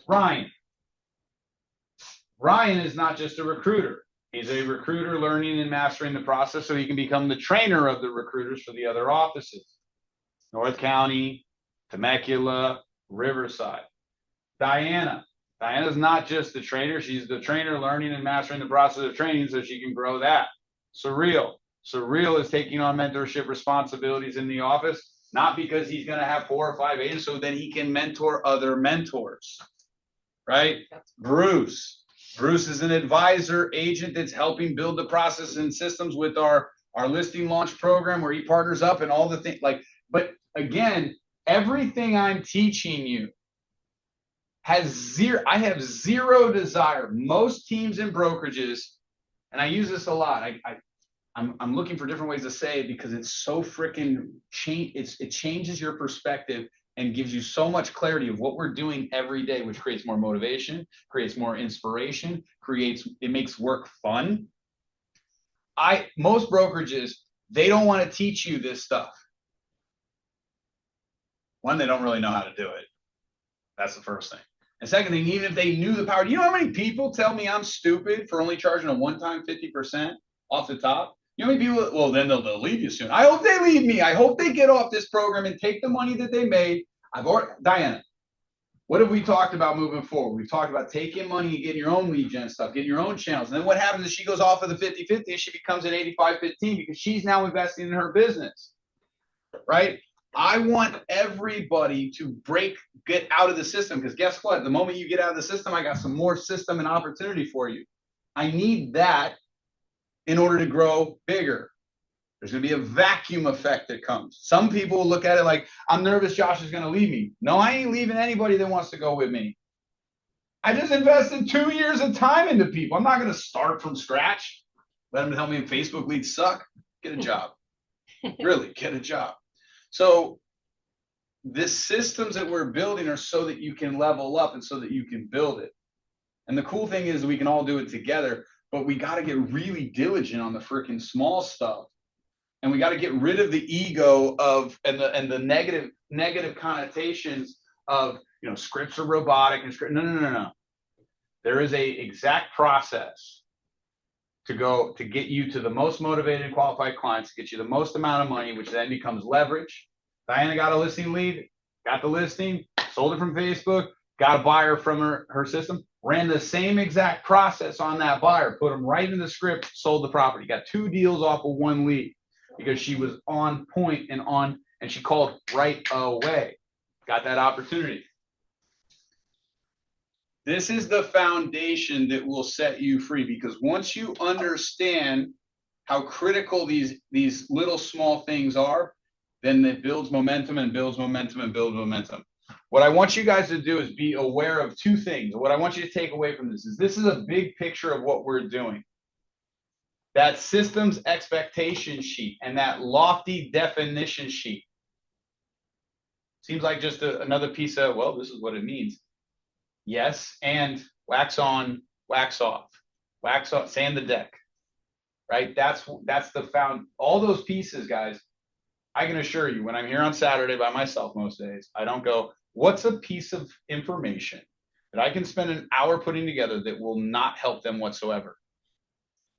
Ryan is not just a recruiter. He's a recruiter learning and mastering the process so he can become the trainer of the recruiters for the other offices. North County, Temecula, Riverside. Diana's not just the trainer. She's the trainer learning and mastering the process of training so she can grow that. Surreal is taking on mentorship responsibilities in the office, not because he's going to have 4 or 5 agents so then he can mentor other mentors, right? Bruce is an advisor agent that's helping build the process and systems with our listing launch program where he partners up and all the things like, but again, everything I'm teaching you has zero, I have zero desire. Most teams and brokerages, and I use this a lot. I'm looking for different ways to say it because it's so freaking it changes your perspective and gives you so much clarity of what we're doing every day, which creates more motivation, creates more inspiration, it makes work fun. Most brokerages, they don't want to teach you this stuff. One, they don't really know how to do it. That's the first thing. And second thing, even if they knew the power, you know how many people tell me I'm stupid for only charging a one-time 50% off the top? You know how many people, well, then they'll leave you soon. I hope they leave me. I hope they get off this program and take the money that they made. Diana, what have we talked about moving forward? We've talked about taking money and getting your own lead gen stuff, getting your own channels. And then what happens is she goes off of the 50-50 and she becomes an 85-15 because she's now investing in her business, right? I want everybody to get out of the system because guess what? The moment you get out of the system, I got some more system and opportunity for you. I need that in order to grow bigger. There's going to be a vacuum effect that comes. Some people will look at it like, I'm nervous Josh is going to leave me. No, I ain't leaving anybody that wants to go with me. I just invested 2 years of time into people. I'm not going to start from scratch. Let them tell me Facebook leads suck. Get a job. Really, get a job. So the systems that we're building are so that you can level up and so that you can build it. And the cool thing is we can all do it together, but we got to get really diligent on the freaking small stuff. And we got to get rid of the ego of and the negative connotations of, you know, scripts are robotic and script. No. There is a exact process to get you to the most motivated and qualified clients, to get you the most amount of money, which then becomes leverage. Diana got a listing lead, got the listing, sold it from Facebook, got a buyer from her system, ran the same exact process on that buyer, put them right in the script, sold the property, got 2 deals off of 1 lead because she was on point and she called right away, got that opportunity. This is the foundation that will set you free because once you understand how critical these little small things are, then it builds momentum and builds momentum and builds momentum. What I want you guys to do is be aware of 2 things. What I want you to take away from this is a big picture of what we're doing. That systems expectation sheet and that lofty definition sheet seems like just another piece of, well, this is what it means. Yes, and wax on, wax off, sand the deck, right? That's all those pieces, guys. I can assure you, when I'm here on Saturday by myself most days, I don't go, what's a piece of information that I can spend an hour putting together that will not help them whatsoever?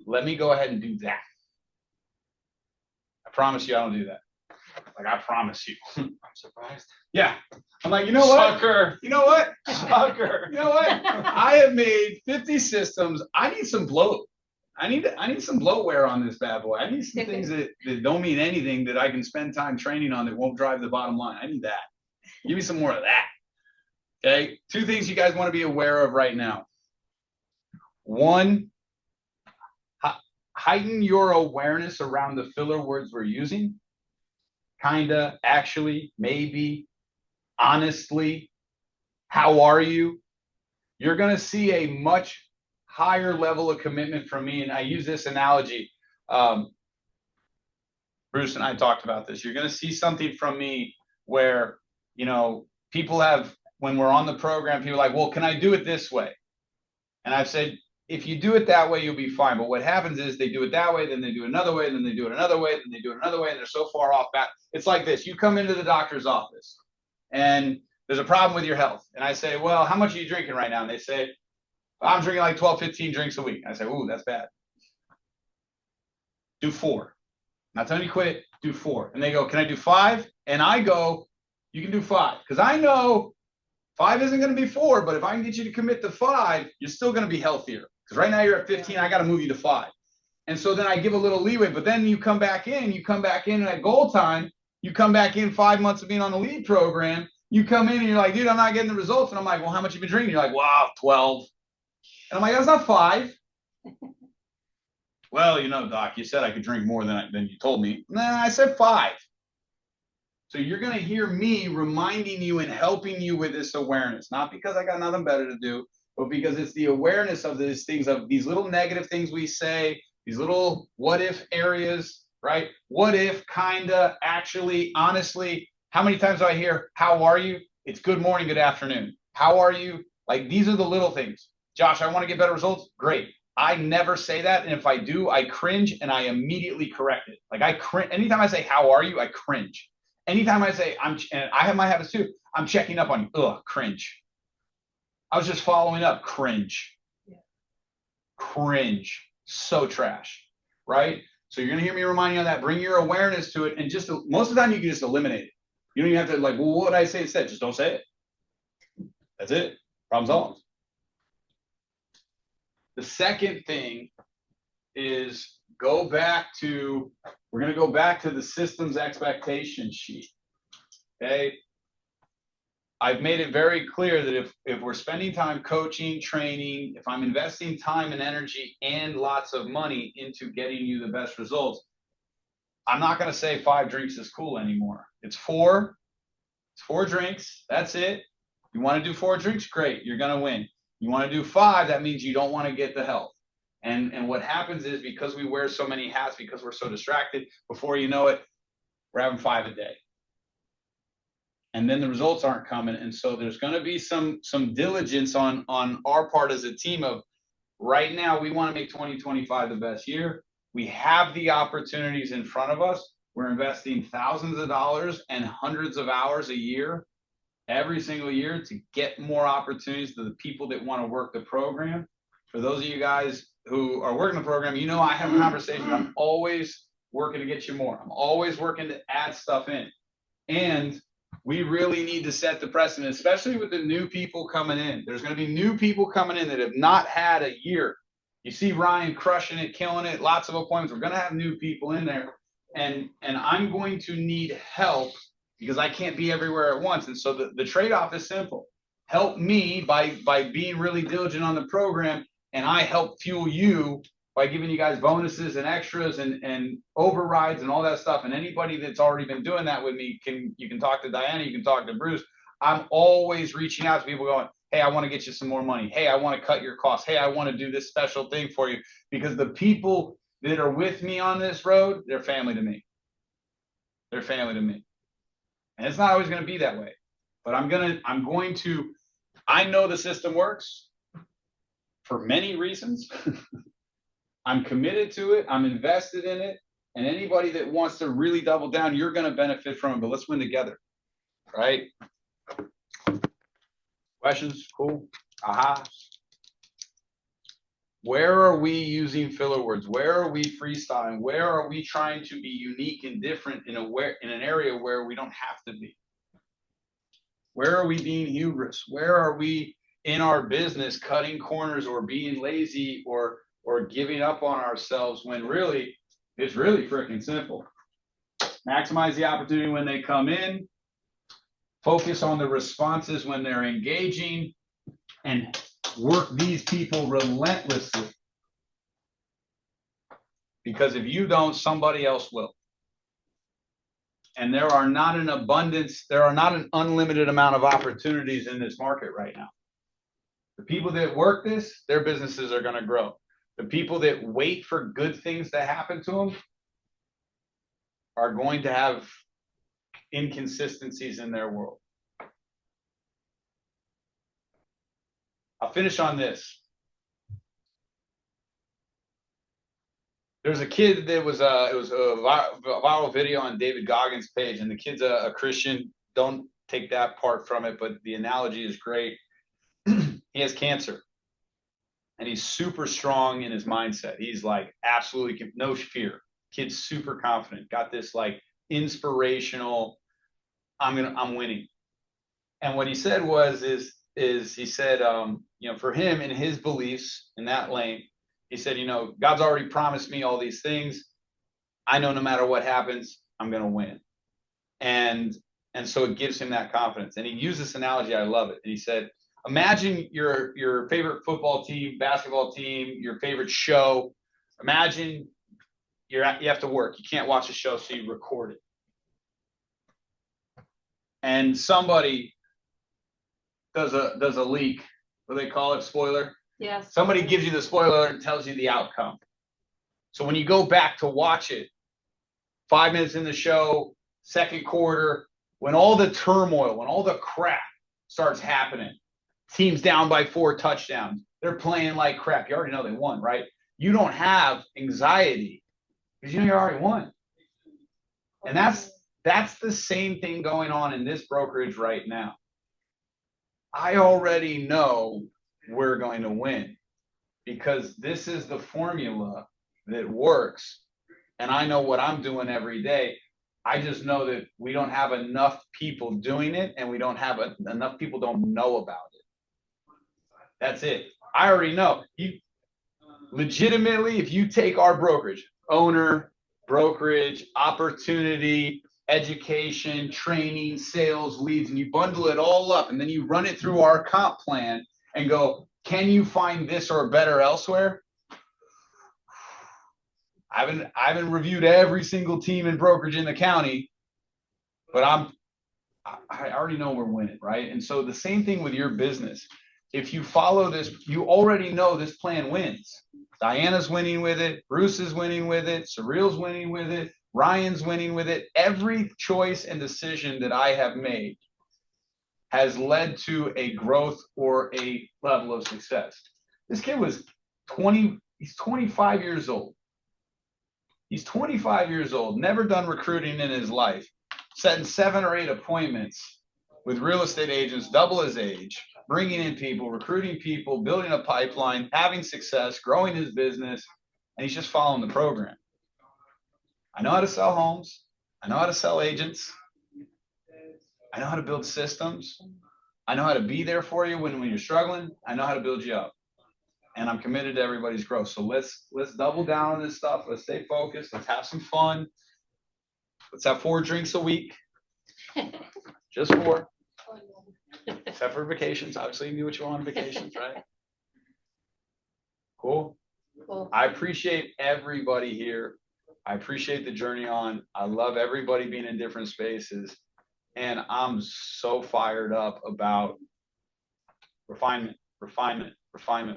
Let me go ahead and do that. I promise you I don't do that. Like, I promise you. I'm surprised. Yeah. I'm like, you know what? Sucker. You know what? Sucker. You know what? I have made 50 systems. I need some bloat. I need some bloatware on this bad boy. I need some things that don't mean anything that I can spend time training on that won't drive the bottom line. I need that. Give me some more of that. Okay. 2 things you guys want to be aware of right now. 1, heighten your awareness around the filler words we're using. Kinda, actually, maybe, honestly, how are you? You're going to see a much higher level of commitment from me. And I use this analogy. Bruce and I talked about this. You're going to see something from me where, you know, people have, when we're on the program, people are like, well, can I do it this way? And I've said, if you do it that way, you'll be fine. But what happens is they do it that way, then they do it another way, then they do it another way, then they do it another way, and they're so far off that it's like this. You come into the doctor's office and there's a problem with your health. And I say, well, how much are you drinking right now? And they say, I'm drinking like 12, 15 drinks a week. And I say, ooh, that's bad. Do 4. Not telling you quit, do 4. And they go, can I do 5? And I go, you can do 5. Because I know 5 isn't going to be 4, but if I can get you to commit to 5, you're still going to be healthier. Because right now you're at 15, I got to move you to 5. And so then I give a little leeway, but then you come back in at goal time, you come back in 5 months of being on the lead program, you come in and you're like, dude, I'm not getting the results. And I'm like, well, how much have you been drinking? You're like, wow, 12. And I'm like, that's not 5. Well, you know, doc, you said I could drink more than you told me. Nah, I said 5. So you're going to hear me reminding you and helping you with this awareness, not because I got nothing better to do, but because it's the awareness of these things, of these little negative things we say, these little what if areas, right? What if, kinda, actually, honestly. How many times do I hear, how are you? It's good morning, good afternoon. How are you? Like, these are the little things. Josh, I want to get better results. Great. I never say that. And if I do, I cringe and I immediately correct it. Like, I cringe. Anytime I say, how are you? I cringe. Anytime I say, and I have my habits too, I'm checking up on you. Ugh, cringe. I was just following up. Cringe. Cringe. So trash. Right? So you're going to hear me remind you of that. Bring your awareness to it. And just most of the time, you can just eliminate it. You don't even have to, like, well, what would I say instead? Just don't say it. That's it. Problem solved. The second thing is we're going to go back to the systems expectation sheet. Okay. I've made it very clear that if we're spending time coaching, training, if I'm investing time and energy and lots of money into getting you the best results, I'm not going to say 5 drinks is cool anymore. It's 4. It's 4 drinks. That's it. You want to do 4 drinks? Great. You're going to win. You want to do 5, that means you don't want to get the health. And what happens is, because we wear so many hats, because we're so distracted, before you know it, we're having 5 a day. And then the results aren't coming. And so there's going to be some diligence on our part as a team of, right now, we want to make 2025 the best year. We have the opportunities in front of us. We're investing thousands of dollars and hundreds of hours a year, every single year, to get more opportunities to the people that want to work the program. For those of you guys who are working the program, you know I have a conversation. I'm always working to get you more. I'm always working to add stuff in. And we really need to set the precedent, especially with the new people coming in. There's going to be new people coming in that have not had a year. You see Ryan crushing it, killing it, lots of appointments. We're going to have new people in there. And I'm going to need help, because I can't be everywhere at once. And so the trade-off is simple. Help me by being really diligent on the program, and I help fuel you by giving you guys bonuses and extras and overrides and all that stuff. And anybody that's already been doing that with me, you can talk to Diana, you can talk to Bruce. I'm always reaching out to people going, hey, I want to get you some more money. Hey, I want to cut your costs. Hey, I want to do this special thing for you. Because the people that are with me on this road, they're family to me. They're family to me. And it's not always going to be that way. But I'm going to, I know the system works for many reasons. I'm committed to it. I'm invested in it. And anybody that wants to really double down, you're going to benefit from it. But let's win together. Right? Questions? Cool. Aha. Where are we using filler words? Where are we freestyling? Where are we trying to be unique and different in an area where we don't have to be? Where are we being hubris? Where are we in our business cutting corners or being lazy or giving up on ourselves when really it's really freaking simple? Maximize the opportunity when they come in, focus on the responses when they're engaging, and work these people relentlessly. Because if you don't, somebody else will. And there are not an unlimited amount of opportunities in this market right now. The people that work this, their businesses are going to grow. The people that wait for good things to happen to them are going to have inconsistencies in their world. I'll finish on this. There's a kid that it was a viral video on David Goggins' page, and the kid's a Christian. Don't take that part from it, but the analogy is great. He has cancer, and he's super strong in his mindset. He's like absolutely no fear. Kid's super confident. Got this like inspirational. I'm winning. And what he said is he said, for him and his beliefs in that lane, he said, God's already promised me all these things. I know no matter what happens, I'm going to win. And so it gives him that confidence. And he used this analogy. I love it. And he said, imagine your favorite football team, basketball team, your favorite show. Imagine you have to work. You can't watch a show, so you record it. And somebody does a leak. What do they call it? Spoiler? Yes. Somebody gives you the spoiler and tells you the outcome. So when you go back to watch it, 5 minutes in the show, second quarter, when all the turmoil, when all the crap starts happening, team's down by 4 touchdowns, they're playing like crap. You already know they won, right? You don't have anxiety because you already won. And that's the same thing going on in this brokerage right now. I already know we're going to win because this is the formula that works. And I know what I'm doing every day. I just know that we don't have enough people doing it, and we don't have enough people don't know about it. That's it. I already know. Legitimately, if you take our brokerage, owner, brokerage, opportunity, education, training, sales, leads, and you bundle it all up, and then you run it through our comp plan and go, can you find this or better elsewhere? I haven't reviewed every single team in brokerage in the county, but I already know we're winning, right? And so the same thing with your business. If you follow this, you already know this plan wins. Diana's winning with it. Bruce is winning with it. Surreal's winning with it. Ryan's winning with it. Every choice and decision that I have made has led to a growth or a level of success. This kid was 20, he's 25 years old. He's 25 years old, never done recruiting in his life, setting 7 or 8 appointments with real estate agents, double his age, bringing in people, recruiting people, building a pipeline, having success, growing his business, and he's just following the program. I know how to sell homes. I know how to sell agents. I know how to build systems. I know how to be there for you when you're struggling. I know how to build you up. And I'm committed to everybody's growth. So let's double down on this stuff. Let's stay focused. Let's have some fun. Let's have 4 drinks a week. Just 4. Except for vacations. Obviously, you can do what you want on vacations, right? Cool. I appreciate everybody here. I appreciate the journey on. I love everybody being in different spaces. And I'm so fired up about refinement.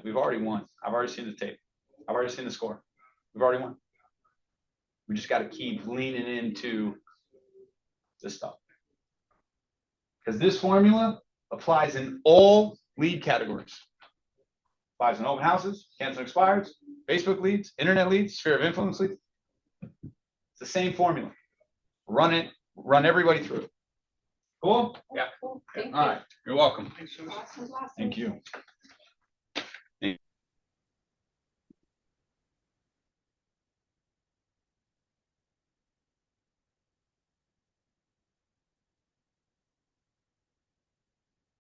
We've already won. I've already seen the tape. I've already seen the score. We've already won. We just got to keep leaning into this stuff. Because this formula applies in all lead categories. Applies in open houses, cancel expireds, Facebook leads, internet leads, sphere of influence leads. It's the same formula. Run it, run everybody through it. Cool? Yeah. Cool. Thank All right. You're welcome. Thanks, Susan. Awesome. Thank you.